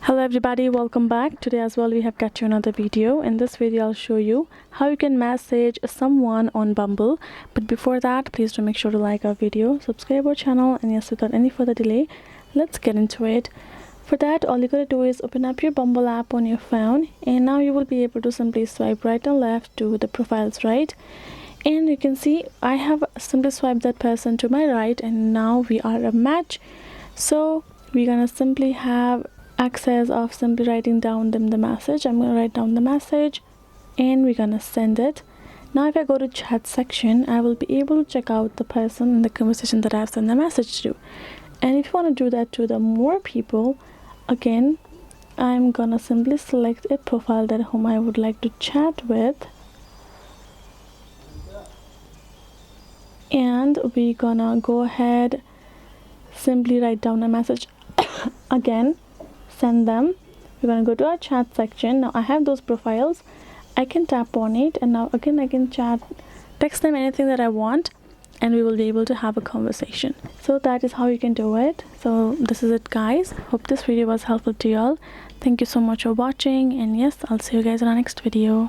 Hello everybody, welcome back. Today as well we have got you another video. In this video I'll show you how you can message someone on Bumble. But before that, please do make sure to like our video, subscribe our channel, and yes, without any further delay, let's get into it. For that, all you gotta do is open up your Bumble app on your phone, and now you will be able to simply swipe right and left to the profiles, right? And you can see I have simply swiped that person to my right, and now we are a match. So we're gonna simply have access of simply writing down them the message. I'm gonna write down the message and we're gonna send it. Now if I go to chat section, I will be able to check out the person in the conversation that I've sent the message to. And if you want to do that to the more people, again, I'm gonna simply select a profile that whom I would like to chat with, and we're gonna go ahead, simply write down a message again, send them. We're gonna go to our chat section. Now I have those profiles, I can tap on it, and now again I can text them anything that I want, and we will be able to have a conversation. So that is how you can do it. So this is it, guys. Hope this video was helpful to y'all. Thank you so much for watching, and yes, I'll see you guys in our next video.